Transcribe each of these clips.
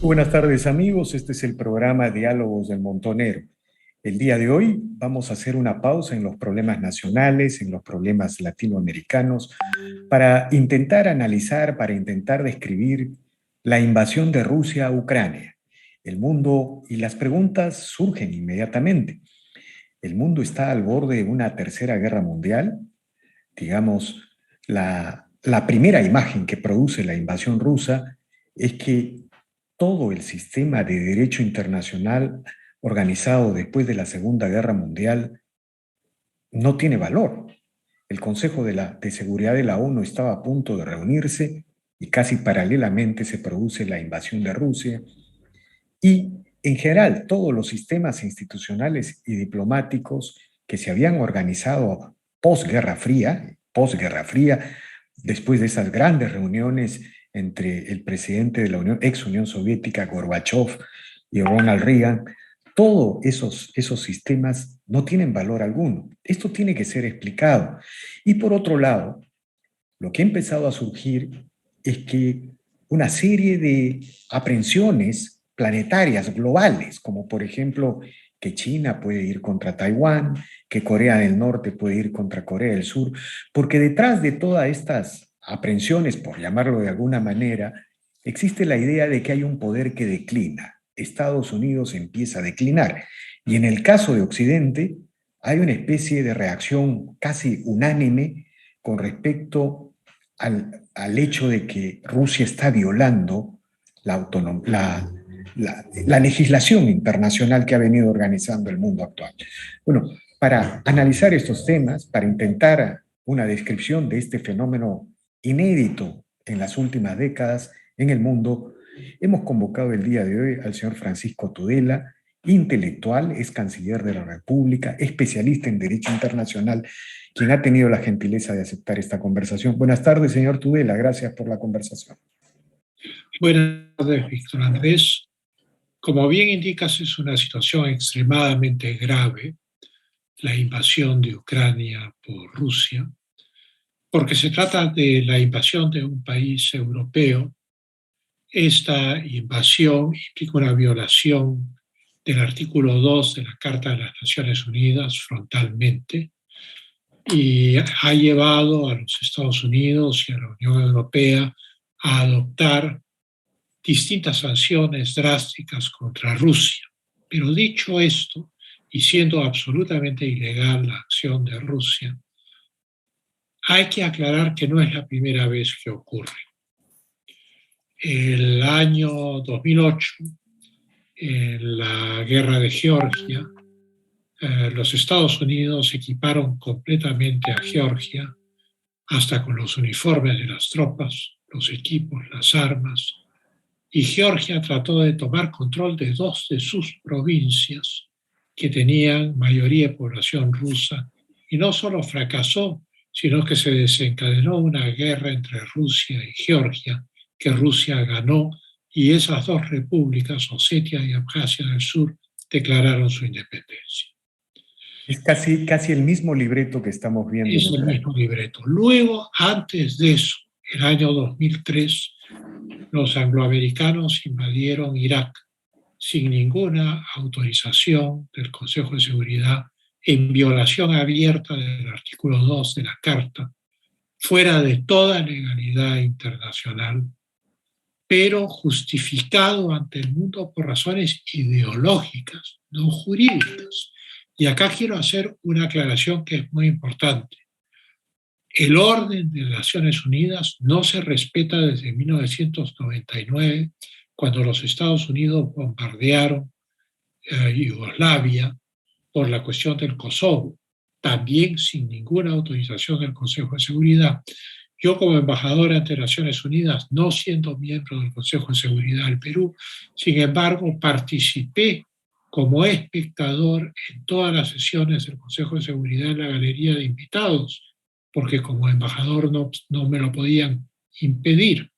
Buenas tardes amigos, este es el programa Diálogos del Montonero. El día de hoy vamos a hacer una pausa en los problemas nacionales, en los problemas latinoamericanos, para intentar analizar, para intentar describir la invasión de Rusia a Ucrania. El mundo y las preguntas surgen inmediatamente. ¿El mundo está al borde de una tercera guerra mundial? Digamos, la primera imagen que produce la invasión rusa es que todo el sistema de derecho internacional organizado después de la Segunda Guerra Mundial no tiene valor. El Consejo de Seguridad de la ONU estaba a punto de reunirse y casi paralelamente se produce la invasión de Rusia. Y en general, todos los sistemas institucionales y diplomáticos que se habían organizado posguerra fría, después de esas grandes reuniones entre el presidente de la ex Unión Soviética, Gorbachev, y Ronald Reagan, todos esos sistemas no tienen valor alguno. Esto tiene que ser explicado. Y por otro lado, lo que ha empezado a surgir es que una serie de aprensiones planetarias globales, como por ejemplo que China puede ir contra Taiwán, que Corea del Norte puede ir contra Corea del Sur, porque detrás de todas estas aprensiones, por llamarlo de alguna manera, existe la idea de que hay un poder que declina. Estados Unidos empieza a declinar. Y en el caso de Occidente, hay una especie de reacción casi unánime con respecto al hecho de que Rusia está violando la legislación internacional que ha venido organizando el mundo actual. Bueno, para analizar estos temas, para intentar una descripción de este fenómeno inédito en las últimas décadas en el mundo, hemos convocado el día de hoy al señor Francisco Tudela, intelectual, es canciller de la República, especialista en Derecho Internacional, quien ha tenido la gentileza de aceptar esta conversación. Buenas tardes, señor Tudela, gracias por la conversación. Buenas tardes, Víctor Andrés. Como bien indicas, es una situación extremadamente grave, la invasión de Ucrania por Rusia, porque se trata de la invasión de un país europeo. Esta invasión implica una violación del artículo 2 de la Carta de las Naciones Unidas frontalmente y ha llevado a los Estados Unidos y a la Unión Europea a adoptar distintas sanciones drásticas contra Rusia. Pero dicho esto, y siendo absolutamente ilegal la acción de Rusia, hay que aclarar que no es la primera vez que ocurre. El año 2008, en la guerra de Georgia, los Estados Unidos equiparon completamente a Georgia, hasta con los uniformes de las tropas, los equipos, las armas, y Georgia trató de tomar control de dos de sus provincias que tenían mayoría de población rusa, y no solo fracasó, sino que se desencadenó una guerra entre Rusia y Georgia, que Rusia ganó, y esas dos repúblicas, Osetia y Abjasia del Sur, declararon su independencia. Es casi el mismo libreto que estamos viendo. Es el mismo libreto. Luego, antes de eso, el año 2003, los angloamericanos invadieron Irak sin ninguna autorización del Consejo de Seguridad, en violación abierta del artículo 2 de la Carta, fuera de toda legalidad internacional, pero justificado ante el mundo por razones ideológicas, no jurídicas. Y acá quiero hacer una aclaración que es muy importante. El orden de las Naciones Unidas no se respeta desde 1999, cuando los Estados Unidos bombardearon Yugoslavia por la cuestión del Kosovo, también sin ninguna autorización del Consejo de Seguridad. Yo, como embajador ante Naciones Unidas, no siendo miembro del Consejo de Seguridad del Perú, sin embargo, participé como espectador en todas las sesiones del Consejo de Seguridad en la galería de invitados, porque como embajador no me lo podían impedir.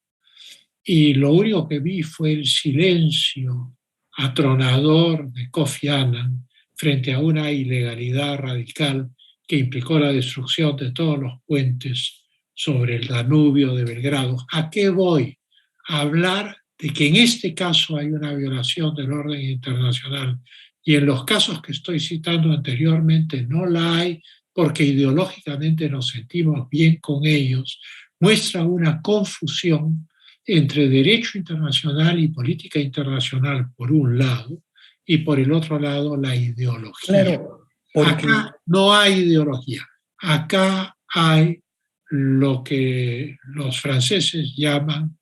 Y lo único que vi fue el silencio atronador de Kofi Annan frente a una ilegalidad radical que implicó la destrucción de todos los puentes sobre el Danubio de Belgrado. ¿A qué voy? A hablar de que en este caso hay una violación del orden internacional y en los casos que estoy citando anteriormente no la hay porque ideológicamente nos sentimos bien con ellos, muestra una confusión entre derecho internacional y política internacional por un lado y por el otro lado la ideología. Claro, porque, Acá no hay ideología, acá hay lo que los franceses llaman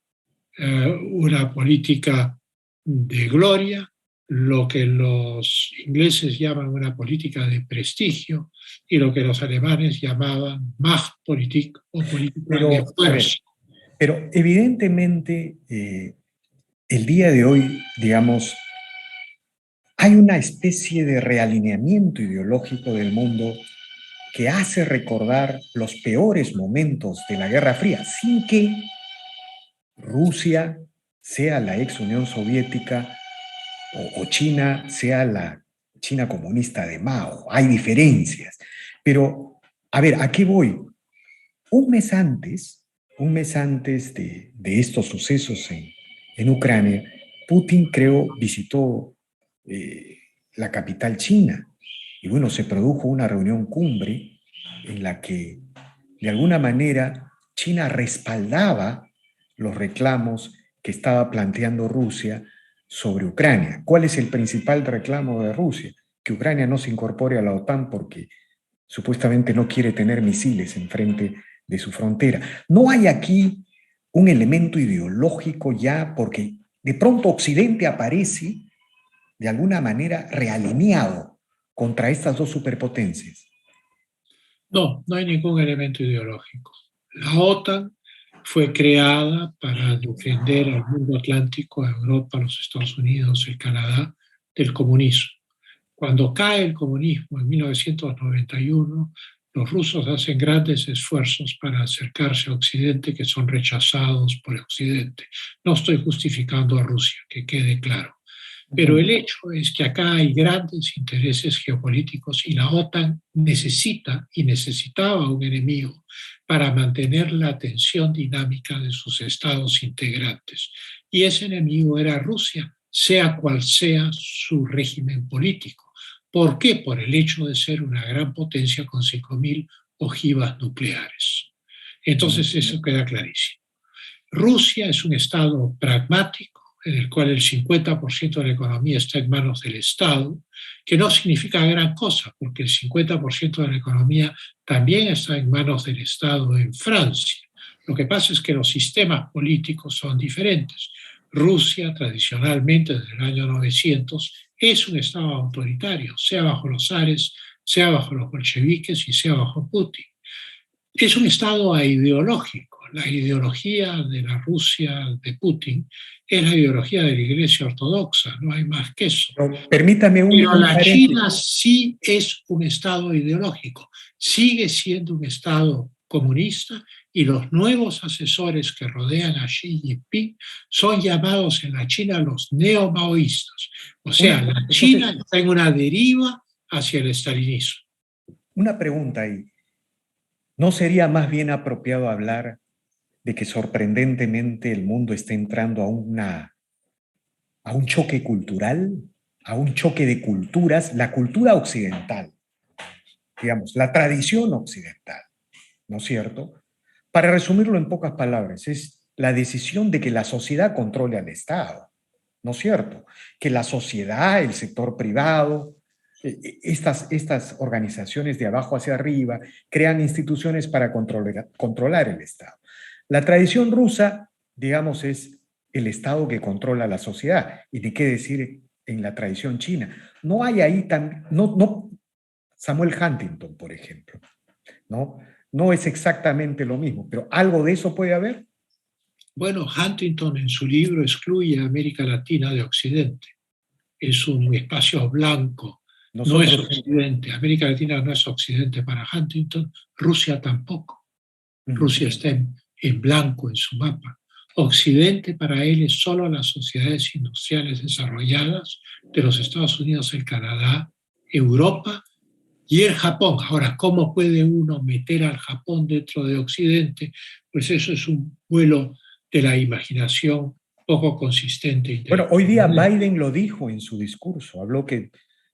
una política de gloria, lo que los ingleses llaman una política de prestigio y lo que los alemanes llamaban Machtpolitik o política de a fuerza. ver, pero evidentemente el día de hoy, digamos, hay una especie de realineamiento ideológico del mundo que hace recordar los peores momentos de la Guerra Fría, sin que Rusia sea la ex Unión Soviética o China sea la China comunista de Mao. Hay diferencias. Pero, a ver, ¿a qué voy? Un mes antes, de estos sucesos en Ucrania, Putin, creo, visitó la capital china. Y bueno, se produjo una reunión cumbre en la que, de alguna manera, China respaldaba los reclamos que estaba planteando Rusia sobre Ucrania. ¿Cuál es el principal reclamo de Rusia? Que Ucrania no se incorpore a la OTAN porque supuestamente no quiere tener misiles enfrente de su frontera. ¿No hay aquí un elemento ideológico ya porque de pronto Occidente aparece de alguna manera realineado contra estas dos superpotencias? No, no hay ningún elemento ideológico. La OTAN fue creada para defender al mundo atlántico, a Europa, los Estados Unidos, el Canadá, del comunismo. Cuando cae el comunismo en 1991, los rusos hacen grandes esfuerzos para acercarse a Occidente que son rechazados por Occidente. No estoy justificando a Rusia, que quede claro. Pero el hecho es que acá hay grandes intereses geopolíticos y la OTAN necesita y necesitaba un enemigo para mantener la tensión dinámica de sus estados integrantes. Y ese enemigo era Rusia, sea cual sea su régimen político. ¿Por qué? Por el hecho de ser una gran potencia con 5.000 ojivas nucleares. Entonces eso queda clarísimo. Rusia es un estado pragmático en el cual el 50% de la economía está en manos del Estado, que no significa gran cosa, porque el 50% de la economía también está en manos del Estado en Francia. Lo que pasa es que los sistemas políticos son diferentes. Rusia, tradicionalmente, desde el año 900, es un Estado autoritario, sea bajo los zares, sea bajo los bolcheviques y sea bajo Putin. Es un Estado aideológico. La ideología de la Rusia de Putin es la ideología de la Iglesia Ortodoxa, no hay más que eso. Pero permítame Pero la paréntesis. China sí es un Estado ideológico, sigue siendo un Estado comunista y los nuevos asesores que rodean a Xi Jinping son llamados en la China los neomaoístas. O sea, la China está en una deriva hacia el estalinismo. Una pregunta ahí. ¿No sería más bien apropiado hablar de que sorprendentemente el mundo está entrando a un choque cultural, a un choque de culturas, la cultura occidental, digamos, la tradición occidental, ¿no es cierto? Para resumirlo en pocas palabras, es la decisión de que la sociedad controle al Estado, ¿no es cierto? Que la sociedad, el sector privado, estas organizaciones de abajo hacia arriba crean instituciones para controlar el Estado. La tradición rusa, digamos, es el Estado que controla la sociedad. Y ni qué decir en la tradición china. No hay ahí Samuel Huntington, por ejemplo, ¿no? No es exactamente lo mismo, pero algo de eso puede haber. Bueno, Huntington en su libro excluye a América Latina de Occidente. Es un espacio blanco. No es Occidente. América Latina no es Occidente para Huntington. Rusia tampoco. Rusia está en blanco en su mapa. Occidente para él es solo las sociedades industriales desarrolladas de los Estados Unidos, el Canadá, Europa y el Japón. Ahora, ¿cómo puede uno meter al Japón dentro de Occidente? Pues eso es un vuelo de la imaginación poco consistente. Bueno, hoy día Biden lo dijo en su discurso, habló que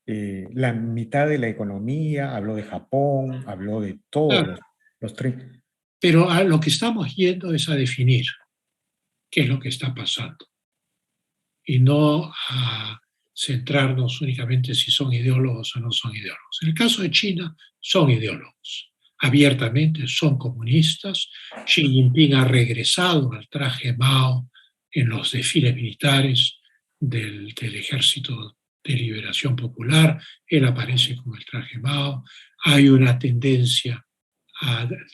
la mitad de la economía, habló de Japón, habló de todos Claro, los tres. pero a lo que estamos yendo es a definir qué es lo que está pasando y no a centrarnos únicamente si son ideólogos o no son ideólogos. En el caso de China, son ideólogos. Abiertamente son comunistas. Xi Jinping ha regresado al traje Mao en los desfiles militares del Ejército de Liberación Popular. Él aparece con el traje Mao. Hay una tendencia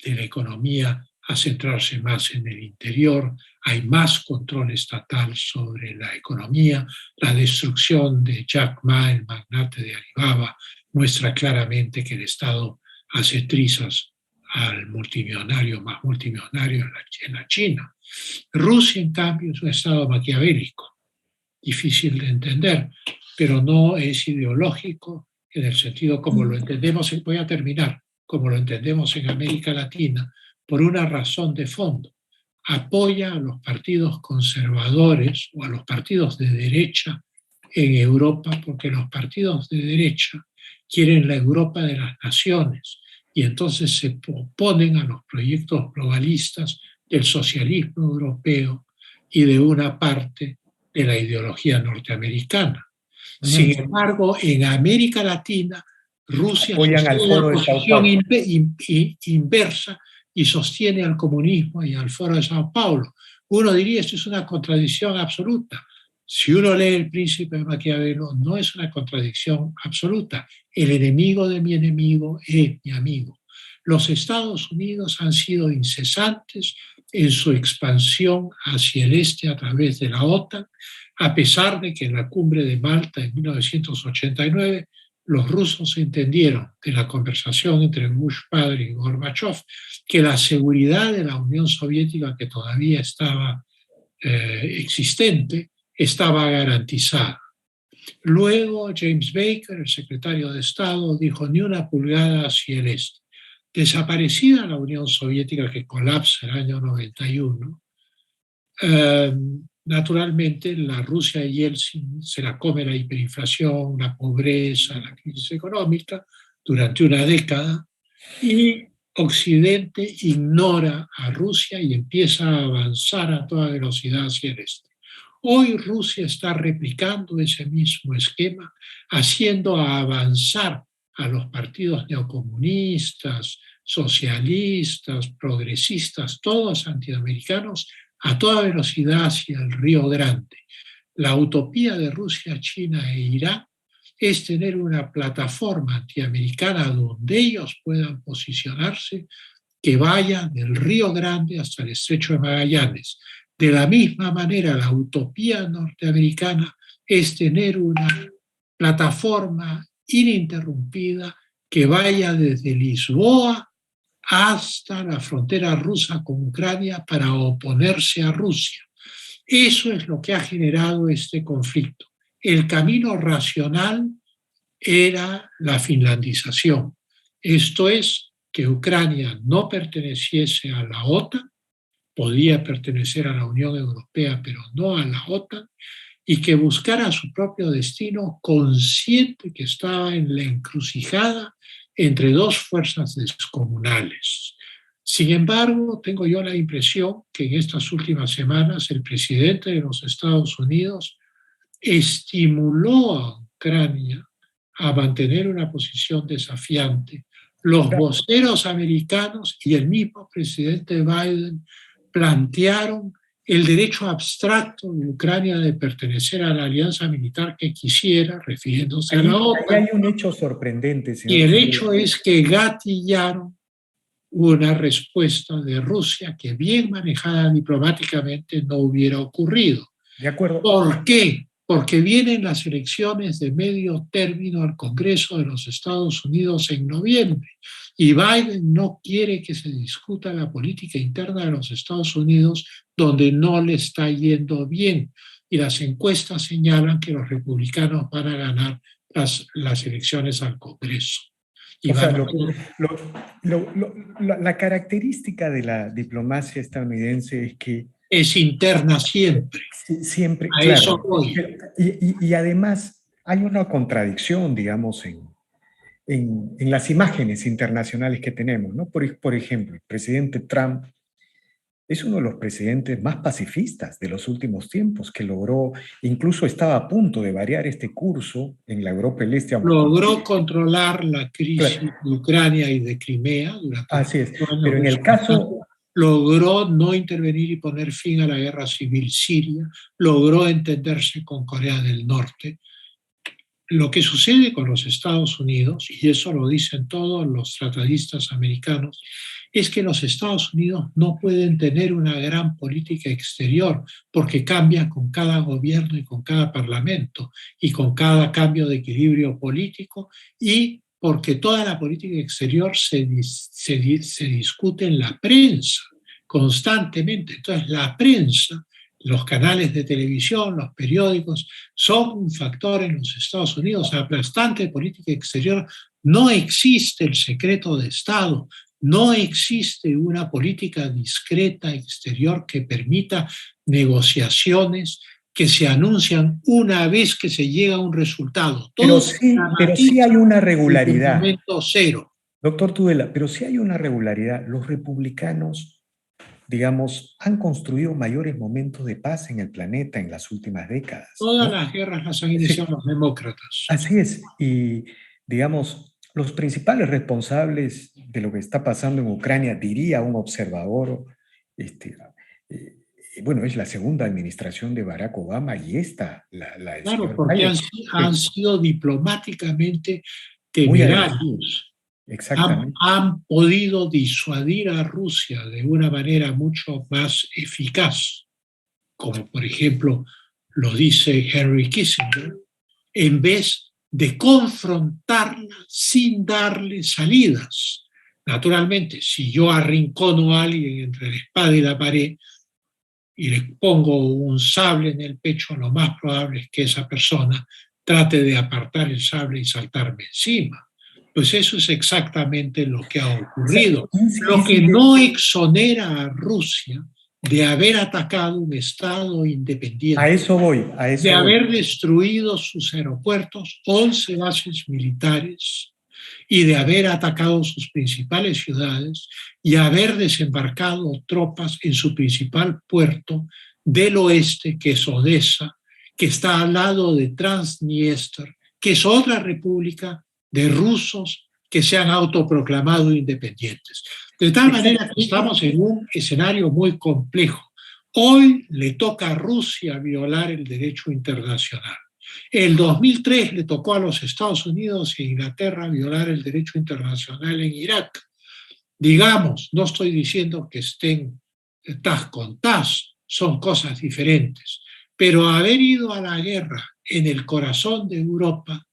de la economía a centrarse más en el interior, hay más control estatal sobre la economía, la destrucción de Jack Ma, el magnate de Alibaba, muestra claramente que el Estado hace trizas al multimillonario más multimillonario en la China. Rusia, en cambio, es un Estado maquiavélico, difícil de entender, pero no es ideológico en el sentido como lo entendemos, voy a terminar, como lo entendemos en América Latina, por una razón de fondo. Apoya a los partidos conservadores o a los partidos de derecha en Europa, porque los partidos de derecha quieren la Europa de las naciones y entonces se oponen a los proyectos globalistas del socialismo europeo y de una parte de la ideología norteamericana. Sin embargo, en América Latina, Rusia Apoyan al sostiene la Foro de Sao posición Paulo. inversa y sostiene al comunismo y al Foro de Sao Paulo. Uno diría, esto es una contradicción absoluta. Si uno lee El Príncipe de Maquiavelo, no es una contradicción absoluta. El enemigo de mi enemigo es mi amigo. Los Estados Unidos han sido incesantes en su expansión hacia el este a través de la OTAN, a pesar de que en la cumbre de Malta en 1989 los rusos entendieron de la conversación entre Bush padre y Gorbachev que la seguridad de la Unión Soviética, que todavía estaba existente, estaba garantizada. Luego James Baker, el secretario de Estado, dijo ni una pulgada hacia el este. Desaparecida la Unión Soviética, que colapsa en el año 91, naturalmente la Rusia de Yeltsin se la come la hiperinflación, la pobreza, la crisis económica durante una década y Occidente ignora a Rusia y empieza a avanzar a toda velocidad hacia el este. Hoy Rusia está replicando ese mismo esquema, haciendo avanzar a los partidos neocomunistas, socialistas, progresistas, todos antiamericanos, a toda velocidad hacia el Río Grande. La utopía de Rusia, China e Irán es tener una plataforma antiamericana donde ellos puedan posicionarse que vaya del Río Grande hasta el Estrecho de Magallanes. De la misma manera, la utopía norteamericana es tener una plataforma ininterrumpida que vaya desde Lisboa hasta la frontera rusa con Ucrania para oponerse a Rusia. Eso es lo que ha generado este conflicto. El camino racional era la finlandización. Esto es, que Ucrania no perteneciese a la OTAN, podía pertenecer a la Unión Europea, pero no a la OTAN, y que buscara su propio destino consciente que estaba en la encrucijada entre dos fuerzas descomunales. Sin embargo, tengo yo la impresión que en estas últimas semanas el presidente de los Estados Unidos estimuló a Ucrania a mantener una posición desafiante. Los voceros americanos y el mismo presidente Biden plantearon el derecho abstracto de Ucrania de pertenecer a la alianza militar que quisiera, refiriéndose a la OTAN. Ahí hay un hecho sorprendente, señor. Y el hecho es que gatillaron una respuesta de Rusia que, bien manejada diplomáticamente, no hubiera ocurrido. De acuerdo. ¿Por qué? Porque vienen las elecciones de medio término al Congreso de los Estados Unidos en noviembre y Biden no quiere que se discuta la política interna de los Estados Unidos donde no le está yendo bien. Y las encuestas señalan que los republicanos van a ganar las elecciones al Congreso. Y o sea, la característica de la diplomacia estadounidense es que es interna siempre. Siempre, A eso claro. voy. Y además hay una contradicción, digamos, en las imágenes internacionales que tenemos, ¿no? Por ejemplo, el presidente Trump es uno de los presidentes más pacifistas de los últimos tiempos, que logró, incluso estaba a punto de variar este curso en la Europa del Este, aunque Logró controlar la crisis claro, de Ucrania y de Crimea durante los así es, 4 años pero en de su el mandato. caso, Logró no intervenir y poner fin a la guerra civil siria. Logró entenderse con Corea del Norte. Lo que sucede con los Estados Unidos, y eso lo dicen todos los tratadistas americanos, es que los Estados Unidos no pueden tener una gran política exterior porque cambia con cada gobierno y con cada parlamento y con cada cambio de equilibrio político, y porque toda la política exterior se discute en la prensa constantemente. Entonces la prensa, los canales de televisión, los periódicos, son un factor en los Estados Unidos aplastante de política exterior. No existe el secreto de Estado, no existe una política discreta exterior que permita negociaciones que se anuncian una vez que se llega a un resultado. Todo se pero sí dramatiza hay una desde el regularidad, momento cero. doctor Tudela, pero sí hay una regularidad. Los republicanos, digamos, han construido mayores momentos de paz en el planeta en las últimas décadas, Todas ¿no? las guerras las han Sí, iniciado los demócratas. así es. Y, digamos, los principales responsables de lo que está pasando en Ucrania, diría un observador, este, eh, bueno, es la segunda administración de Barack Obama y esta, la del Claro, señor porque Biden, han que sido diplomáticamente muy agresivos, temerarios. exactamente. Han podido disuadir a Rusia de una manera mucho más eficaz, como por ejemplo lo dice Henry Kissinger, en vez de confrontarla sin darle salidas. Naturalmente, si yo arrincono a alguien entre la espada y la pared y le pongo un sable en el pecho, lo más probable es que esa persona trate de apartar el sable y saltarme encima. Pues eso es exactamente lo que ha O sea, ocurrido. Lo que no exonera a Rusia de haber atacado un Estado a independiente, eso voy, a de eso voy. haber destruido sus aeropuertos, 11 bases militares, y de haber atacado sus principales ciudades y haber desembarcado tropas en su principal puerto del oeste, que es Odessa, que está al lado de Transnistria, que es otra república de rusos que se han autoproclamado independientes. De tal manera que estamos en un escenario muy complejo. Hoy le toca a Rusia violar el derecho internacional. El 2003 le tocó a los Estados Unidos e Inglaterra violar el derecho internacional en Irak. Digamos, no estoy diciendo que estén tas con tas, son cosas diferentes, pero haber ido a la guerra en el corazón de Europa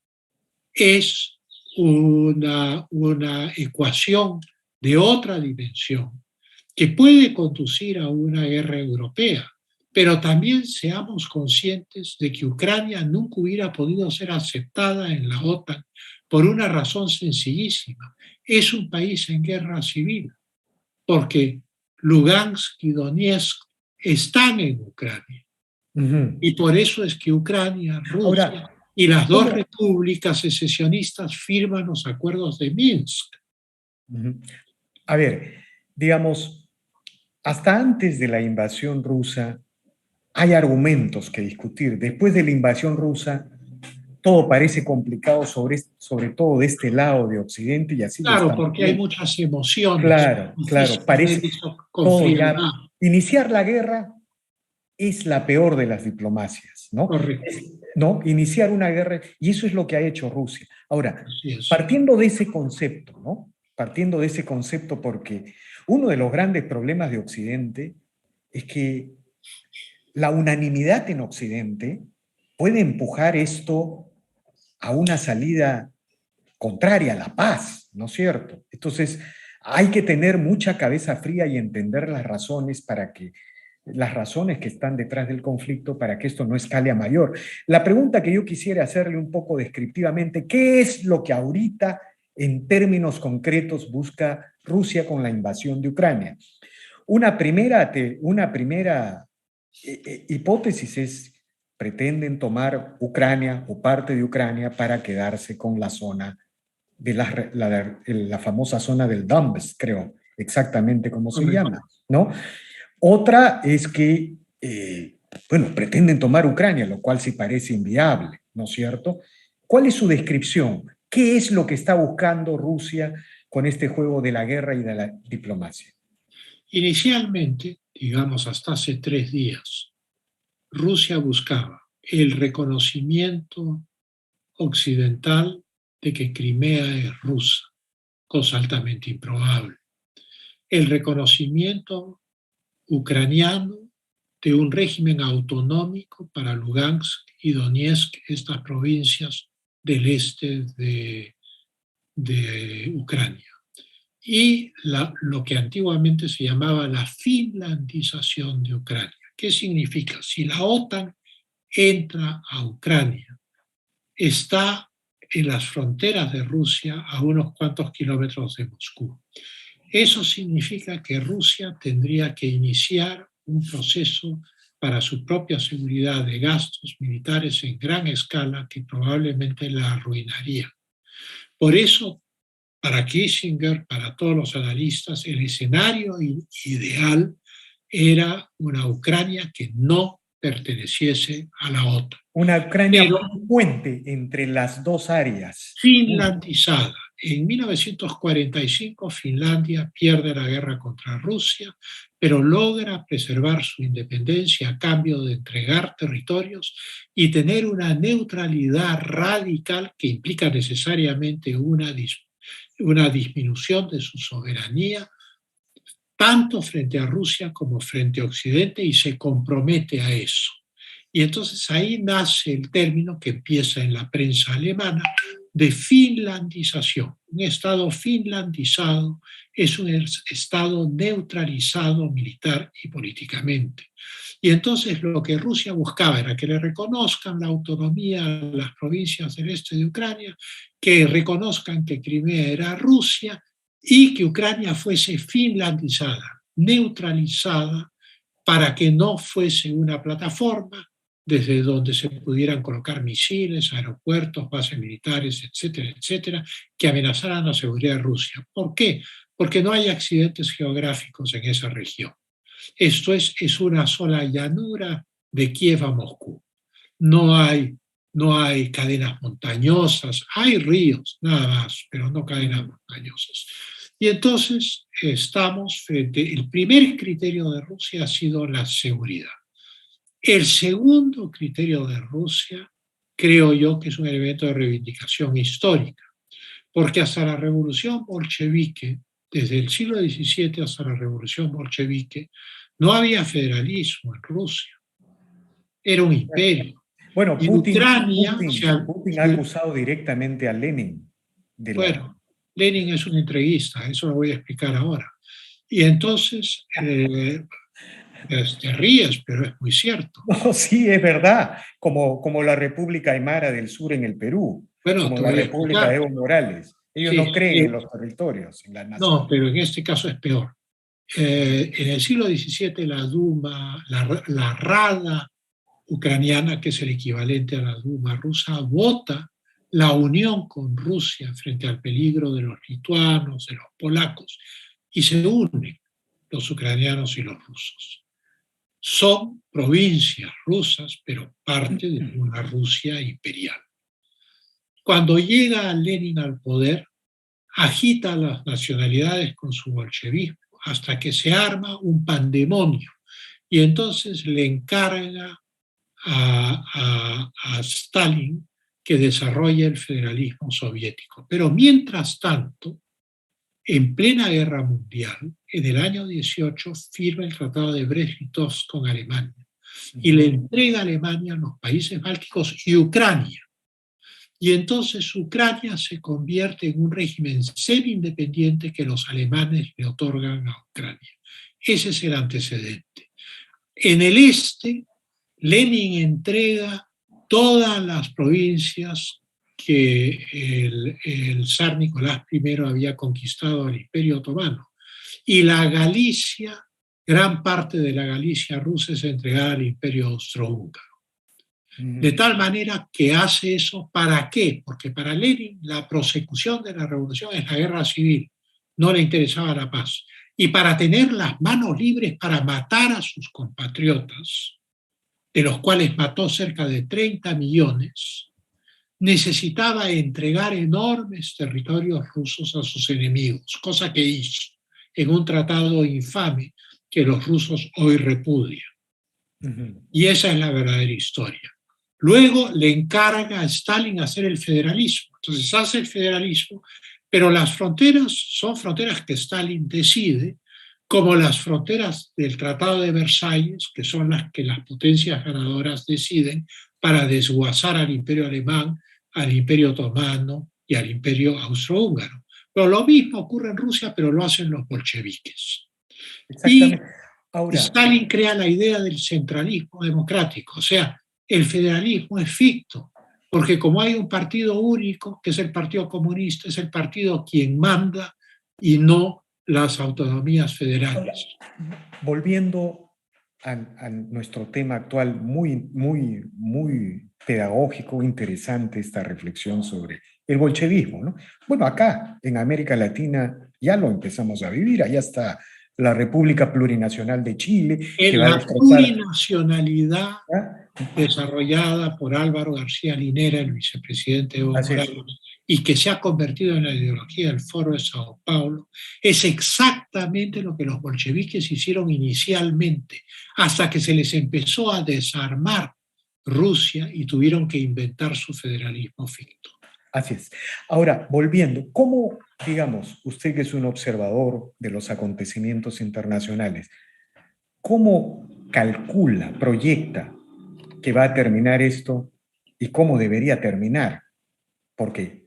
es una ecuación de otra dimensión que puede conducir a una guerra europea. Pero también seamos conscientes de que Ucrania nunca hubiera podido ser aceptada en la OTAN por una razón sencillísima. Es un país en guerra civil, porque Lugansk y Donetsk están en Ucrania. Uh-huh. Y por eso es que Ucrania, Rusia Ahora, y las dos ¿cómo? repúblicas secesionistas firman los acuerdos de Minsk. Uh-huh. A ver, digamos, hasta antes de la invasión rusa hay argumentos que discutir. Después de la invasión rusa, todo parece complicado sobre todo de este lado de Occidente y así lo Claro, estamos porque hay viendo. muchas emociones. Claro, claro, Difícil ver parece eso con todo frialdad. ya. Iniciar la guerra es la peor de las diplomacias, ¿no? Correcto. ¿No? Iniciar una guerra, y eso es lo que ha hecho Rusia. Ahora, Así es. partiendo de ese concepto, ¿no? Partiendo de ese concepto, porque uno de los grandes problemas de Occidente es que la unanimidad en Occidente puede empujar esto a una salida contraria a la paz, ¿no es cierto? Entonces, hay que tener mucha cabeza fría y entender las razones que están detrás del conflicto para que esto no escale a mayor. La pregunta que yo quisiera hacerle un poco descriptivamente, ¿qué es lo que ahorita en términos concretos busca Rusia con la invasión de Ucrania? Una primera hipótesis es, pretenden tomar Ucrania o parte de Ucrania para quedarse con la zona de la famosa zona del Donbass, creo, exactamente como se Correcto. llama, ¿no? Otra es que, bueno, pretenden tomar Ucrania, lo cual sí parece inviable, ¿no es cierto? ¿Cuál es su descripción? ¿Qué es lo que está buscando Rusia con este juego de la guerra y de la diplomacia? Inicialmente, digamos hasta hace 3 días, Rusia buscaba el reconocimiento occidental de que Crimea es rusa, cosa altamente improbable. El reconocimiento ucraniano de un régimen autonómico para Lugansk y Donetsk, estas provincias del este de Ucrania. Y lo que antiguamente se llamaba la finlandización de Ucrania. ¿Qué significa? Si la OTAN entra a Ucrania, está en las fronteras de Rusia a unos cuantos kilómetros de Moscú. Eso significa que Rusia tendría que iniciar un proceso para su propia seguridad de gastos militares en gran escala que probablemente la arruinaría. Por eso, para Kissinger, para todos los analistas, el escenario ideal era una Ucrania que no perteneciese a la OTAN, Una Ucrania pero puente entre las dos áreas. finlandizada. En 1945 Finlandia pierde la guerra contra Rusia, pero logra preservar su independencia a cambio de entregar territorios y tener una neutralidad radical que implica necesariamente una disminución de su soberanía, tanto frente a Rusia como frente a Occidente, y se compromete a eso. Y entonces ahí nace el término que empieza en la prensa alemana de finlandización. Un Estado finlandizado es un Estado neutralizado militar y políticamente. Y entonces lo que Rusia buscaba era que le reconozcan la autonomía a las provincias del este de Ucrania, que reconozcan que Crimea era Rusia y que Ucrania fuese finlandizada, neutralizada, para que no fuese una plataforma desde donde se pudieran colocar misiles, aeropuertos, bases militares, etcétera, etcétera, que amenazaran la seguridad de Rusia. ¿Por qué? Porque no hay accidentes geográficos en esa región. Esto es una sola llanura de Kiev a Moscú. No hay, no hay cadenas montañosas, hay ríos, nada más, pero no cadenas montañosas. Y entonces estamos frente, el primer criterio de Rusia ha sido la seguridad. El segundo criterio de Rusia, creo yo que es un elemento de reivindicación histórica, porque hasta la revolución bolchevique, desde el siglo XVII hasta la revolución bolchevique, no había federalismo en Rusia, era un imperio. Bueno, Y Ucrania, Putin ha acusado directamente a Lenin de la... bueno, Lenin es un entreguista, eso lo voy a explicar ahora. Y entonces, te ríes, pero es muy cierto. No, sí, es verdad, como la República Aymara del Sur en el Perú, Bueno, como te la voy a República de explicar. Evo Morales. Ellos Sí, no creen en los territorios, en las naciones. no, pero en este caso es peor. En el siglo XVII la Duma, la Rada ucraniana, que es el equivalente a la Duma rusa, vota la unión con Rusia frente al peligro de los lituanos, de los polacos, y se unen los ucranianos y los rusos. Son provincias rusas, pero parte de una Rusia imperial. Cuando llega Lenin al poder, agita las nacionalidades con su bolchevismo hasta que se arma un pandemonio y entonces le encarga a Stalin que desarrolle el federalismo soviético. Pero mientras tanto, en plena guerra mundial, en el año 18 firma el Tratado de Brest-Litovsk con Alemania y le entrega a Alemania los países bálticos y Ucrania. Y entonces Ucrania se convierte en un régimen semi-independiente que los alemanes le otorgan a Ucrania. Ese es el antecedente. En el este, Lenin entrega todas las provincias que el zar Nicolás I había conquistado al Imperio Otomano. Y la Galicia gran parte de la Galicia rusa es entregada al Imperio Austrohúngaro. De tal manera que hace eso, ¿para qué? Porque para Lenin la prosecución de la revolución es la guerra civil, no le interesaba la paz. Y para tener las manos libres para matar a sus compatriotas, de los cuales mató cerca de 30 millones, necesitaba entregar enormes territorios rusos a sus enemigos, cosa que hizo en un tratado infame que los rusos hoy repudian. Y esa es la verdadera historia. Luego le encarga a Stalin hacer el federalismo. Entonces hace el federalismo, pero las fronteras son fronteras que Stalin decide, como las fronteras del Tratado de Versalles, que son las que las potencias ganadoras deciden para desguazar al Imperio Alemán, al Imperio Otomano y al Imperio Austrohúngaro. Pero lo mismo ocurre en Rusia, pero lo hacen los bolcheviques. Y Ahora, Stalin crea la idea del centralismo democrático, o sea, el federalismo es ficto, porque como hay un partido único, que es el Partido Comunista, es el partido quien manda y no las autonomías federales. volviendo a nuestro tema actual, muy pedagógico, interesante esta reflexión sobre el bolchevismo, ¿no? Bueno, acá en América Latina ya lo empezamos a vivir, allá está la República Plurinacional de Chile, que va a La destrozar. plurinacionalidad ¿Ah? desarrollada por Álvaro García Linera, el vicepresidente Evo Así es. Morales, y que se ha convertido en la ideología del Foro de Sao Paulo, es exactamente lo que los bolcheviques hicieron inicialmente, hasta que se les empezó a desarmar Rusia y tuvieron que inventar su federalismo ficto. Así es. Ahora, volviendo, ¿cómo, digamos, usted que es un observador de los acontecimientos internacionales, cómo calcula, proyecta que va a terminar esto y cómo debería terminar? Porque,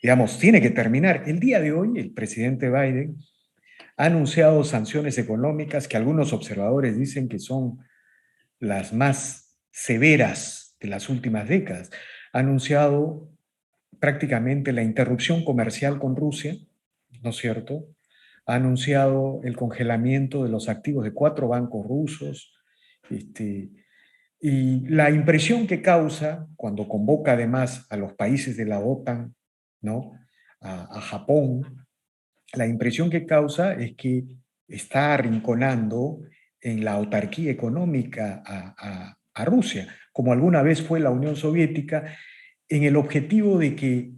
digamos, tiene que terminar. El día de hoy, el presidente Biden ha anunciado sanciones económicas que algunos observadores dicen que son las más severas de las últimas décadas. Ha anunciado prácticamente la interrupción comercial con Rusia, ¿no es cierto? Ha anunciado el congelamiento de los activos de 4 bancos rusos. Y la impresión que causa cuando convoca además a los países de la OTAN, ¿no? A Japón, la impresión que causa es que está arrinconando en la autarquía económica a Rusia, como alguna vez fue la Unión Soviética, en el objetivo de que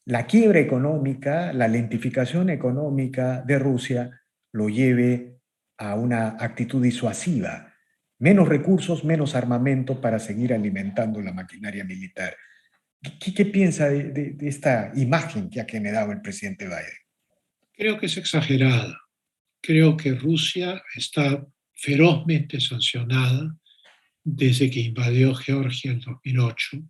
la quiebra económica, la lentificación económica de Rusia lo lleve a una actitud disuasiva, menos recursos, menos armamento para seguir alimentando la maquinaria militar. ¿Qué piensa de esta imagen que ha generado el presidente Biden? Creo que es exagerada. Creo que Rusia está ferozmente sancionada desde que invadió Georgia en 2008.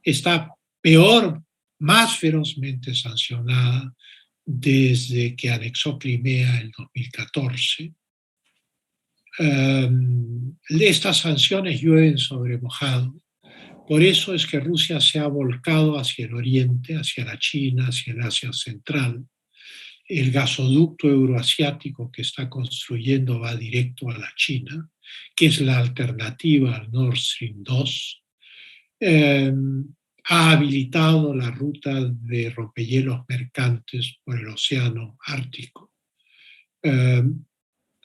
Está peor, más ferozmente sancionada desde que anexó Crimea en 2014. Estas sanciones llueven sobre mojado. Por eso es que Rusia se ha volcado hacia el oriente, hacia la China, hacia el Asia Central. El gasoducto euroasiático que está construyendo va directo a la China, que es la alternativa al Nord Stream 2. Ha habilitado la ruta de rompehielos mercantes por el Océano Ártico.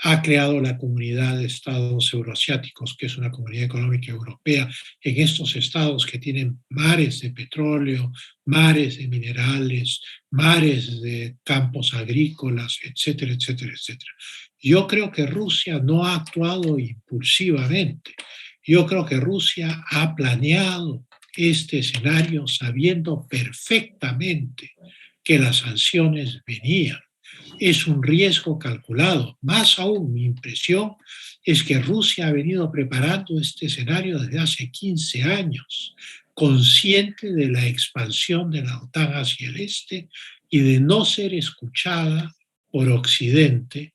Ha creado la Comunidad de Estados Euroasiáticos, que es una comunidad económica europea, en estos estados que tienen mares de petróleo, mares de minerales, mares de campos agrícolas, etcétera, etcétera, etcétera. Yo creo que Rusia no ha actuado impulsivamente. Yo creo que Rusia ha planeado este escenario sabiendo perfectamente que las sanciones venían. Es un riesgo calculado. Más aún, mi impresión es que Rusia ha venido preparando este escenario desde hace 15 años, consciente de la expansión de la OTAN hacia el este y de no ser escuchada por Occidente.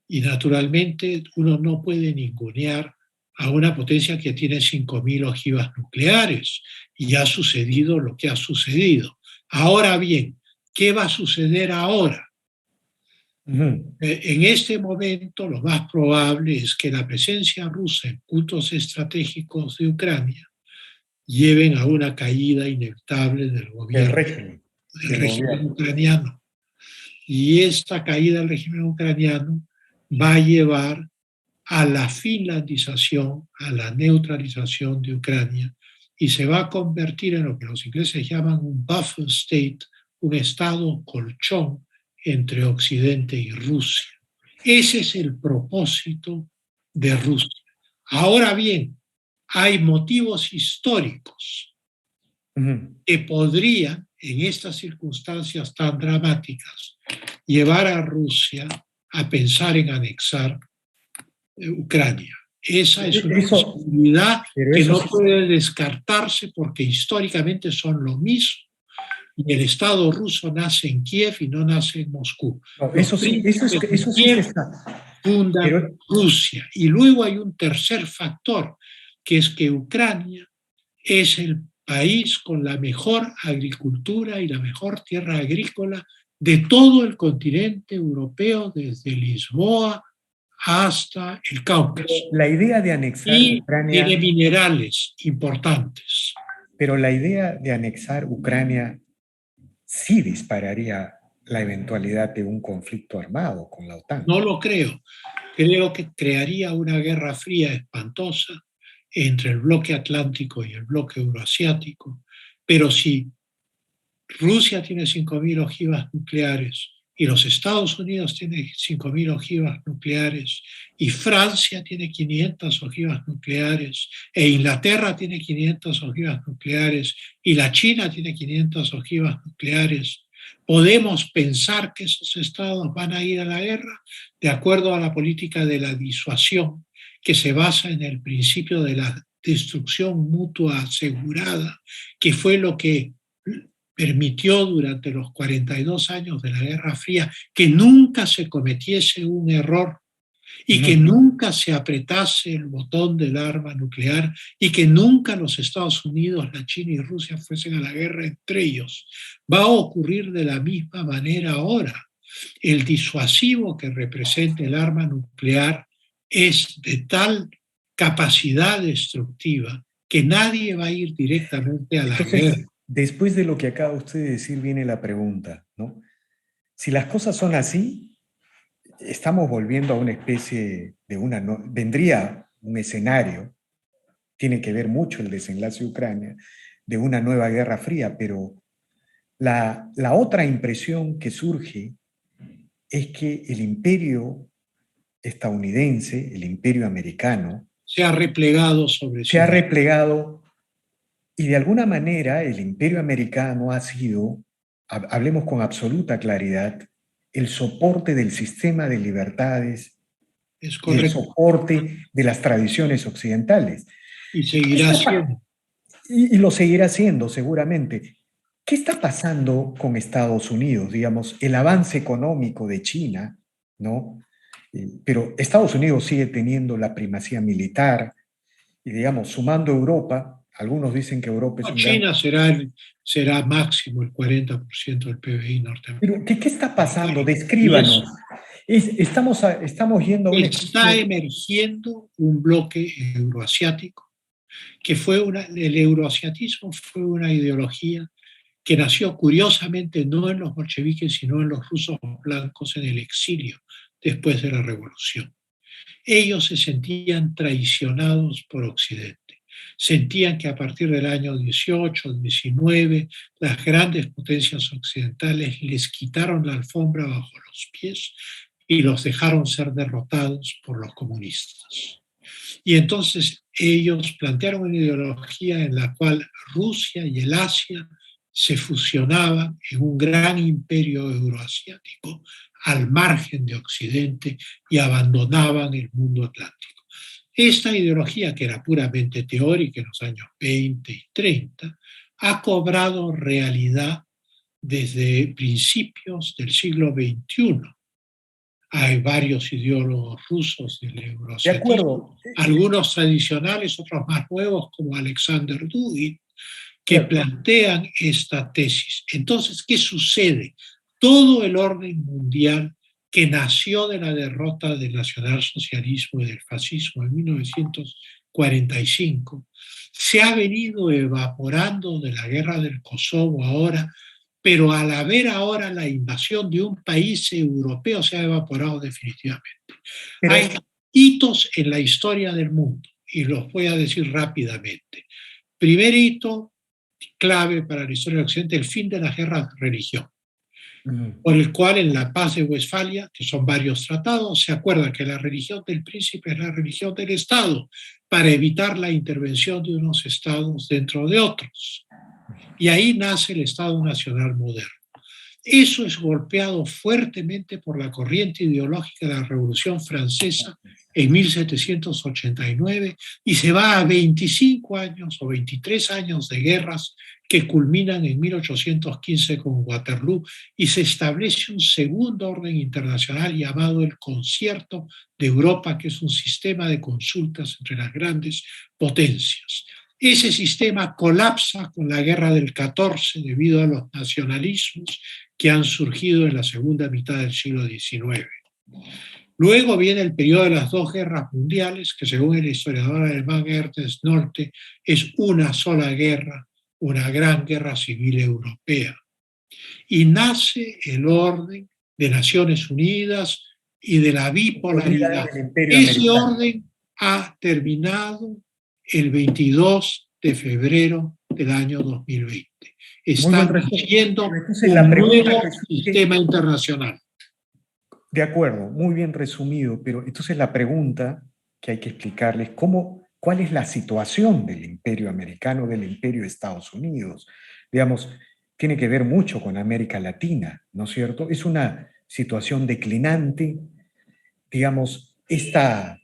Y naturalmente uno no puede ningunear a una potencia que tiene 5.000 ojivas nucleares y ha sucedido lo que ha sucedido. Ahora bien, ¿qué va a suceder ahora? Ujú. En este momento, lo más probable es que la presencia rusa en puntos estratégicos de Ucrania lleven a una caída inevitable del El gobierno, régimen, del del régimen gobierno. ucraniano. Y esta caída del régimen ucraniano va a llevar a la finlandización, a la neutralización de Ucrania, y se va a convertir en lo que los ingleses llaman un buffer state, un estado colchón entre Occidente y Rusia. Ese es el propósito de Rusia. Ahora bien, hay motivos históricos Ujú. que podrían, en estas circunstancias tan dramáticas, llevar a Rusia a pensar en anexar Ucrania. Esa es una Eso, posibilidad pero que eso no sí, puede descartarse porque históricamente son lo mismo. Y el Estado ruso nace en Kiev y no nace en Moscú. no, Los eso sí, príncipes de eso sí se Kiev está. fundan Pero Rusia. Y luego hay un tercer factor, que es que Ucrania es el país con la mejor agricultura y la mejor tierra agrícola de todo el continente europeo, desde Lisboa hasta el Cáucaso. la idea de anexar Y tiene Ucrania, minerales importantes. pero la idea de anexar Ucrania sí dispararía la eventualidad de un conflicto armado con la OTAN. No lo creo. Creo que crearía una guerra fría espantosa entre el bloque atlántico y el bloque euroasiático. Pero si Rusia tiene 5.000 ojivas nucleares y los Estados Unidos tienen 5.000 ojivas nucleares y Francia tiene 500 ojivas nucleares e Inglaterra tiene 500 ojivas nucleares y la China tiene 500 ojivas nucleares. ¿Podemos pensar que esos estados van a ir a la guerra de acuerdo a la política de la disuasión que se basa en el principio de la destrucción mutua asegurada, que fue lo que permitió durante los 42 años de la Guerra Fría que nunca se cometiese un error y que Ujú. nunca se apretase el botón del arma nuclear y que nunca los Estados Unidos, la China y Rusia fuesen a la guerra entre ellos? Va a ocurrir de la misma manera ahora. El disuasivo que representa el arma nuclear es de tal capacidad destructiva que nadie va a ir directamente a la guerra. Entonces, después de lo que acaba usted de decir, viene la pregunta, ¿no? Si las cosas son así, estamos volviendo a una especie de una, vendría un escenario, tiene que ver mucho el desenlace de Ucrania, de una nueva guerra fría, pero la otra impresión que surge es que el imperio estadounidense, el imperio americano, Se ha replegado sobre se sí ha mismo. replegado y de alguna manera el imperio americano ha sido, hablemos con absoluta claridad, el soporte del sistema de libertades Es y el correcto. soporte de las tradiciones occidentales. Y ¿Qué seguirá está siendo. y lo seguirá haciendo seguramente. ¿Qué está pasando con Estados Unidos? Digamos, el avance económico de China, ¿no? Pero Estados Unidos sigue teniendo la primacía militar y, digamos, sumando Europa, algunos dicen que Europa es un gran... China será máximo el 40% del PBI Pero, ¿qué está pasando? norteamericano. Y Descríbanos. Estamos yendo a una está especie... emergiendo un bloque euroasiático, que el euroasiatismo fue una ideología que nació curiosamente no en los bolcheviques, sino en los rusos blancos en el exilio después de la revolución. Ellos se sentían traicionados por Occidente. Sentían que a partir del año 18, 19, las grandes potencias occidentales les quitaron la alfombra bajo los pies y los dejaron ser derrotados por los comunistas. Y entonces ellos plantearon una ideología en la cual Rusia y el Asia se fusionaban en un gran imperio euroasiático al margen de Occidente y abandonaban el mundo atlántico. Esta ideología, que era puramente teórica en los años 20 y 30, ha cobrado realidad desde principios del siglo XXI. Hay varios ideólogos rusos del De euroasiatismo, acuerdo, algunos tradicionales, otros más nuevos, como Alexander Dugin, que claro, plantean esta tesis. Entonces, ¿qué sucede? Todo el orden mundial que nació de la derrota del nacionalsocialismo y del fascismo en 1945, se ha venido evaporando de la guerra del Kosovo ahora, pero al haber ahora la invasión de un país europeo se ha evaporado definitivamente. Pero, Hay hitos en la historia del mundo y los voy a decir rápidamente. Primer hito clave para la historia del Occidente, el fin de la guerra de religión, por el cual en la paz de Westfalia, que son varios tratados, se acuerda que la religión del príncipe es la religión del Estado, para evitar la intervención de unos estados dentro de otros. Y ahí nace el Estado Nacional moderno. Eso es golpeado fuertemente por la corriente ideológica de la Revolución Francesa en 1789 y se va a 25 años o 23 años de guerras que culminan en 1815 con Waterloo y se establece un segundo orden internacional llamado el Concierto de Europa, que es un sistema de consultas entre las grandes potencias. Ese sistema colapsa con la guerra del 14 debido a los nacionalismos que han surgido en la segunda mitad del siglo XIX. Luego viene el periodo de las dos guerras mundiales, que según el historiador alemán Ernst Nolte es una sola guerra, una gran guerra civil europea. Y nace el orden de Naciones Unidas y de la bipolaridad. Ese orden ha terminado el 22 de febrero del año 2020. Está siendo un nuevo sistema internacional. De acuerdo, muy bien resumido, pero entonces la pregunta que hay que explicarles, ¿cuál es la situación del imperio americano, del imperio de Estados Unidos? Digamos, tiene que ver mucho con América Latina, ¿no es cierto? Es una situación declinante, digamos, esta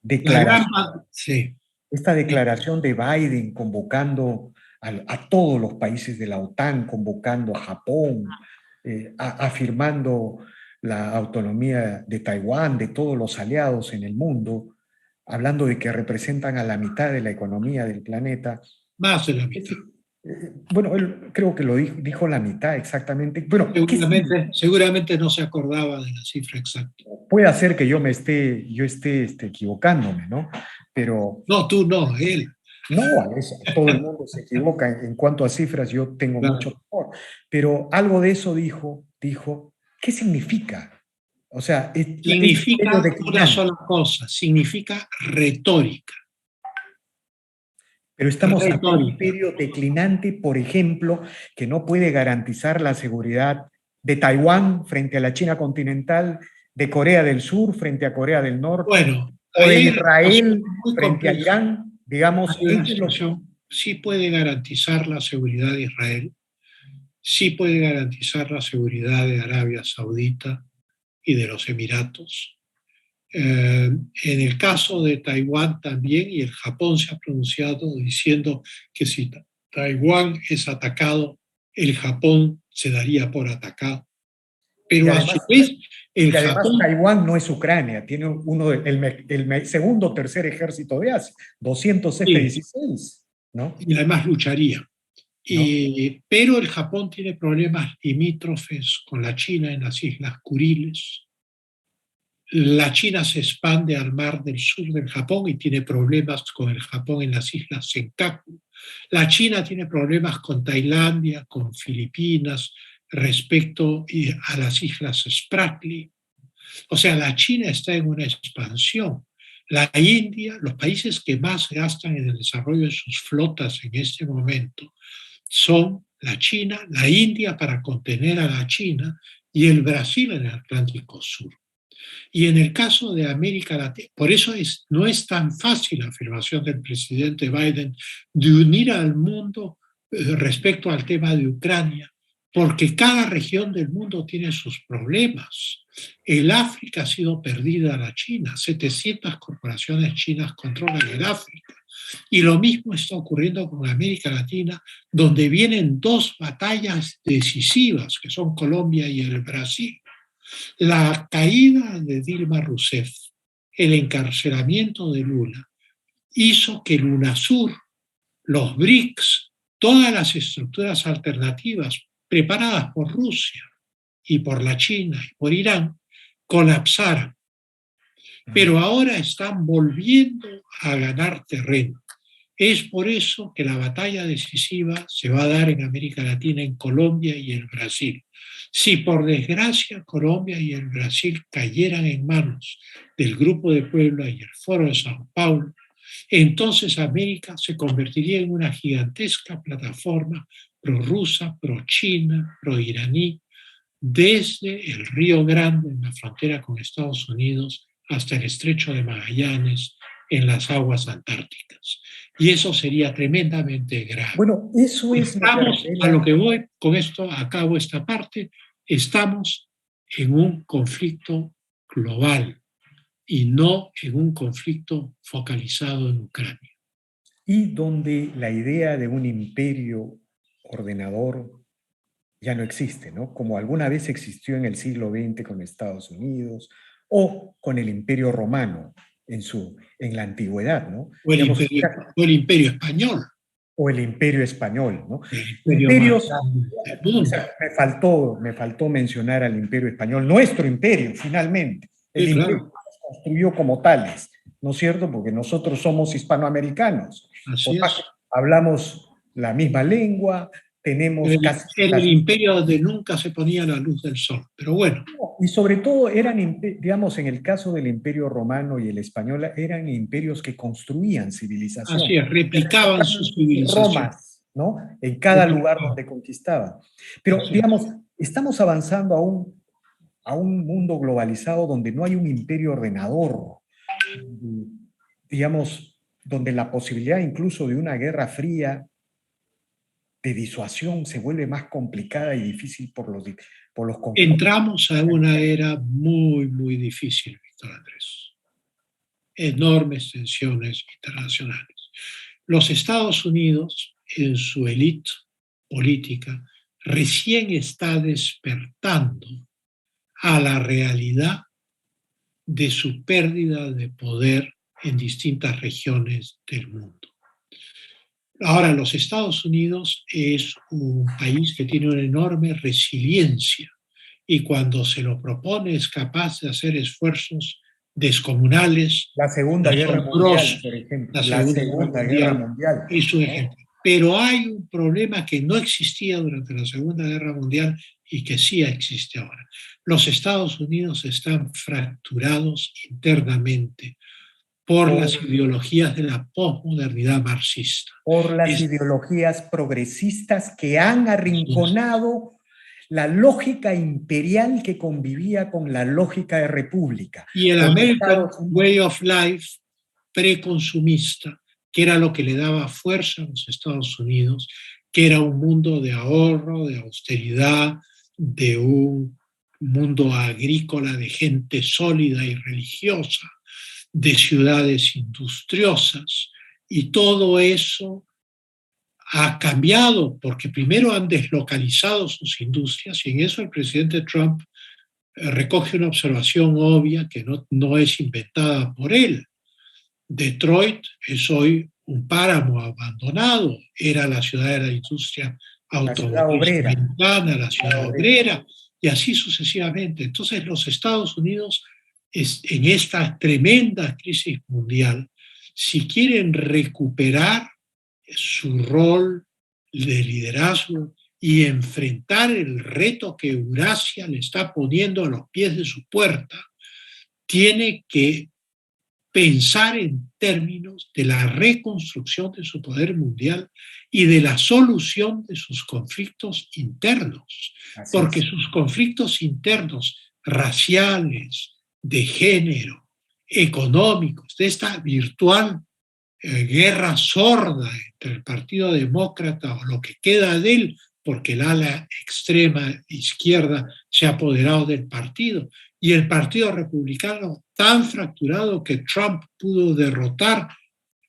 declaración de Biden convocando a todos los países de la OTAN, convocando a Japón, afirmando la autonomía de Taiwán, de todos los aliados en el mundo, hablando de que representan a la mitad de la economía del planeta. Más de la mitad. Bueno, él creo que lo dijo la mitad exactamente. Bueno, seguramente no se acordaba de la cifra exacta. Puede ser que yo esté equivocándome, ¿no? Pero... No, tú no, él. No, todo el mundo se equivoca. En cuanto a cifras, yo tengo mucho mejor. Pero algo de eso dijo, ¿qué significa? O sea, significa una sola cosa, significa retórica. Pero estamos en un imperio declinante, por ejemplo, que no puede garantizar la seguridad de Taiwán frente a la China continental, de Corea del Sur frente a Corea del Norte, bueno, o de Israel frente a Irán. Digamos, sí puede garantizar la seguridad de Israel, sí puede garantizar la seguridad de Arabia Saudita y de los Emiratos. En el caso de Taiwán también, y el Japón se ha pronunciado diciendo que si Taiwán es atacado, el Japón se daría por atacado. Pero además, a su vez, Japón, Taiwán no es Ucrania, tiene el segundo o tercer ejército de Asia, 200 F-16, ¿no? Y además lucharía. ¿No? Pero el Japón tiene problemas limítrofes con la China en las Islas Kuriles. La China se expande al mar del sur del Japón y tiene problemas con el Japón en las Islas Senkaku. La China tiene problemas con Tailandia, con Filipinas, respecto a las Islas Spratly. O sea, la China está en una expansión. La India, los países que más gastan en el desarrollo de sus flotas en este momento son la China, la India para contener a la China y el Brasil en el Atlántico Sur. Y en el caso de América Latina, por eso no es tan fácil la afirmación del presidente Biden de unir al mundo respecto al tema de Ucrania, porque cada región del mundo tiene sus problemas. El África ha sido perdida a la China, 700 corporaciones chinas controlan el África. Y lo mismo está ocurriendo con América Latina, donde vienen dos batallas decisivas, que son Colombia y el Brasil. La caída de Dilma Rousseff, el encarcelamiento de Lula, hizo que el UNASUR, los BRICS, todas las estructuras alternativas preparadas por Rusia y por la China y por Irán, colapsaran. Pero ahora están volviendo a ganar terreno. Es por eso que la batalla decisiva se va a dar en América Latina, en Colombia y en Brasil. Si por desgracia Colombia y el Brasil cayeran en manos del Grupo de Puebla y el Foro de Sao Paulo, entonces América se convertiría en una gigantesca plataforma prorrusa, pro-china, pro-iraní, desde el Río Grande en la frontera con Estados Unidos hasta el Estrecho de Magallanes en las aguas antárticas. Y eso sería tremendamente grave. Bueno, eso es lo que Estamos, a lo revela. que voy, con esto acabo esta parte, estamos en un conflicto global y no en un conflicto focalizado en Ucrania. Y donde la idea de un imperio ordenador ya no existe, ¿no? Como alguna vez existió en el siglo XX con Estados Unidos o con el Imperio Romano en la antigüedad, ¿no? O Digamos, el imperio español, o el Imperio Español, ¿no? el imperio más Imperios, grande del o mundo. sea, me faltó mencionar al Imperio Español, nuestro imperio, finalmente, el Sí, imperio claro, que se construyó como tales, ¿no es cierto? Porque nosotros somos hispanoamericanos, así es. hablamos la misma lengua, tenemos Era el imperio donde nunca se ponía la luz del sol, pero bueno. y sobre todo eran, digamos, en el caso del Imperio Romano y el español, eran imperios que construían civilización, Así es, que replicaban su replicaban civilización. Romas, ¿no? En cada lugar donde conquistaban. Pero, Así es. digamos, estamos avanzando a un mundo globalizado donde no hay un imperio ordenador, digamos, donde la posibilidad incluso de una guerra fría de disuasión se vuelve más complicada y difícil por los conflictos. Entramos a una era muy, muy difícil, Víctor Andrés. Enormes tensiones internacionales. Los Estados Unidos, en su élite política, recién está despertando a la realidad de su pérdida de poder en distintas regiones del mundo. Ahora, los Estados Unidos es un país que tiene una enorme resiliencia y cuando se lo propone es capaz de hacer esfuerzos descomunales La Segunda y Guerra Mundial, asombrosos. por ejemplo, La la Segunda Guerra Segunda Guerra Mundial Mundial, es un ¿no? ejemplo. Pero hay un problema que no existía durante la Segunda Guerra Mundial y que sí existe ahora. Los Estados Unidos están fracturados internamente por las ideologías de la posmodernidad marxista. Por las Es, ideologías progresistas que han arrinconado la lógica imperial que convivía con la lógica de república. y el Con American Estados Unidos. Way of Life preconsumista, que era lo que le daba fuerza a los Estados Unidos, que era un mundo de ahorro, de austeridad, de un mundo agrícola, de gente sólida y religiosa, de ciudades industriosas, y todo eso ha cambiado porque primero han deslocalizado sus industrias y en eso el presidente Trump recoge una observación obvia que no es inventada por él. Detroit es hoy un páramo abandonado, era la ciudad de la industria La ciudad automotriz obrera. americana, la ciudad obrera, y así sucesivamente. Entonces los Estados Unidos, en esta tremenda crisis mundial, si quieren recuperar su rol de liderazgo y enfrentar el reto que Eurasia le está poniendo a los pies de su puerta, tiene que pensar en términos de la reconstrucción de su poder mundial y de la solución de sus conflictos internos, porque sus conflictos internos raciales, de género, económicos, de esta virtual guerra sorda entre el Partido Demócrata o lo que queda de él, porque el ala extrema izquierda se ha apoderado del partido, y el Partido Republicano tan fracturado que Trump pudo derrotar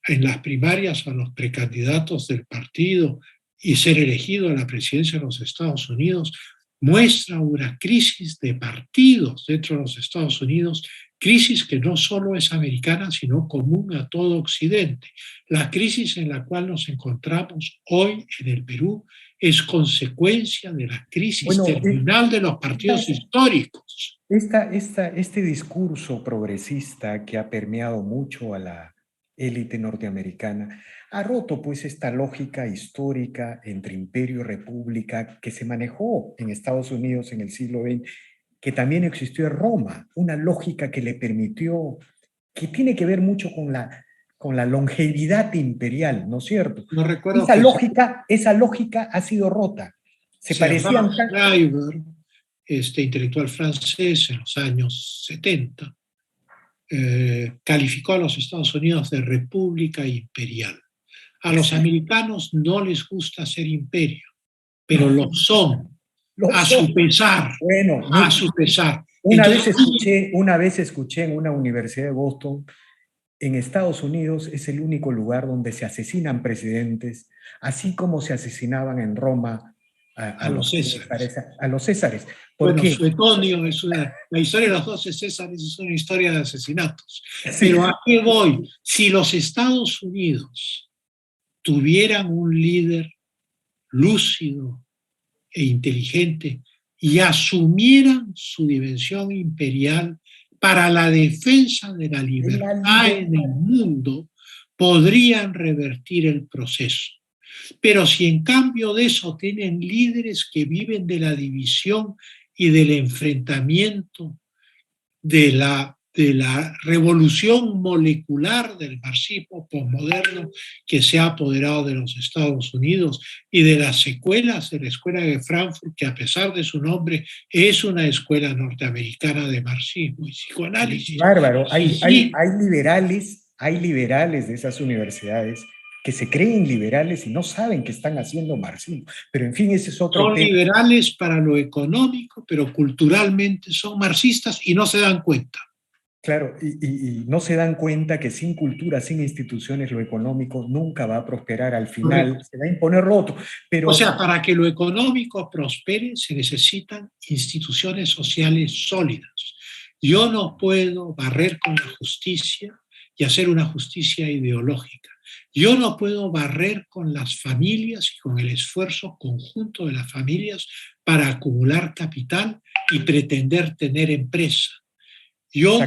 en las primarias a los precandidatos del partido y ser elegido a la presidencia de los Estados Unidos, muestra una crisis de partidos dentro de los Estados Unidos Crisis que no solo es americana, sino común a todo Occidente. La crisis en la cual nos encontramos hoy en el Perú es consecuencia de la crisis Bueno, terminal de los partidos históricos. este discurso progresista que ha permeado mucho a la élite norteamericana ha roto pues esta lógica histórica entre imperio y república que se manejó en Estados Unidos en el siglo XX, que también existió en Roma, una lógica que le permitió, que tiene que ver mucho con la longevidad imperial, ¿no es cierto? No recuerdo que Esa lógica ha sido rota. Se parecían Max Weber, este intelectual francés en los años 70, calificó a los Estados Unidos de república imperial. A los americanos no les gusta ser imperio, pero lo son, a su pesar, bueno, a su pesar. Una vez escuché en una universidad de Boston, en Estados Unidos es el único lugar donde se asesinan presidentes, así como se asesinaban en Roma a los Césares. A los Césares. Bueno, Suetonio la historia de los 12 Césares es una historia de asesinatos. Sí. Pero ¿a qué voy? Si los Estados Unidos tuvieran un líder lúcido e inteligente y asumieran su dimensión imperial para la defensa de la libertad en el mundo, podrían revertir el proceso. Pero si en cambio de eso tienen líderes que viven de la división y del enfrentamiento, de la revolución molecular del marxismo posmoderno que se ha apoderado de los Estados Unidos y de las secuelas de la Escuela de Frankfurt, que a pesar de su nombre es una escuela norteamericana de marxismo y psicoanálisis. Bárbaro, hay liberales de esas universidades que se creen liberales y no saben que están haciendo marxismo. Pero en fin, ese es otro tema. Son liberales para lo económico, pero culturalmente son marxistas y no se dan cuenta. Claro, y no se dan cuenta que sin cultura, sin instituciones, lo económico nunca va a prosperar. Al final correcto, se va a imponer lo otro. Pero... O sea, para que lo económico prospere se necesitan instituciones sociales sólidas. Yo no puedo barrer con la justicia y hacer una justicia ideológica. Yo no puedo barrer con las familias y con el esfuerzo conjunto de las familias para acumular capital y pretender tener empresa. Yo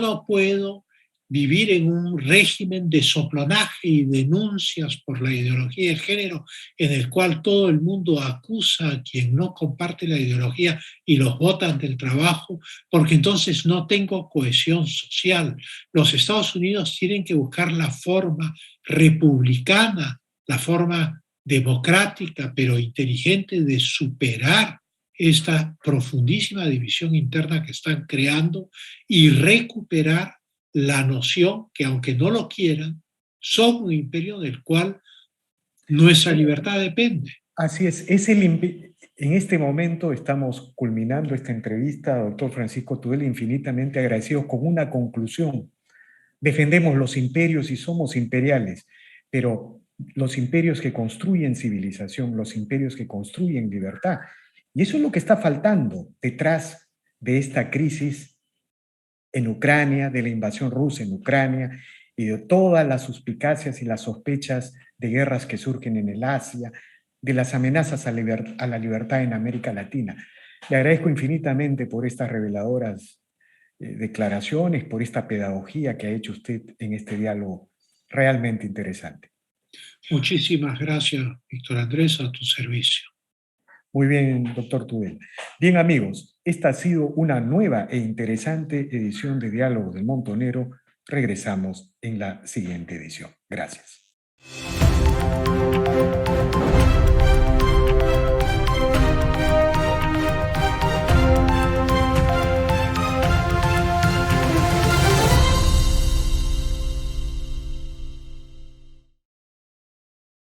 no puedo vivir en un régimen de soplanaje y denuncias por la ideología de género en el cual todo el mundo acusa a quien no comparte la ideología y los botan del trabajo, porque entonces no tengo cohesión social. Los Estados Unidos tienen que buscar la forma republicana, la forma democrática pero inteligente de superar esta profundísima división interna que están creando y recuperar la noción que, aunque no lo quieran, son un imperio del cual nuestra libertad depende. Así es, en este momento estamos culminando esta entrevista, doctor Francisco Tudela, infinitamente agradecidos con una conclusión. Defendemos los imperios y somos imperiales, pero los imperios que construyen civilización, los imperios que construyen libertad. Y eso es lo que está faltando detrás de esta crisis en Ucrania, de la invasión rusa en Ucrania y de todas las suspicacias y las sospechas de guerras que surgen en el Asia, de las amenazas a la libertad en América Latina. Le agradezco infinitamente por estas reveladoras declaraciones, por esta pedagogía que ha hecho usted en este diálogo realmente interesante. Muchísimas gracias, Víctor Andrés, a tu servicio. Muy bien, doctor Tudela. Bien, amigos, esta ha sido una nueva e interesante edición de Diálogos del Montonero. Regresamos en la siguiente edición. Gracias.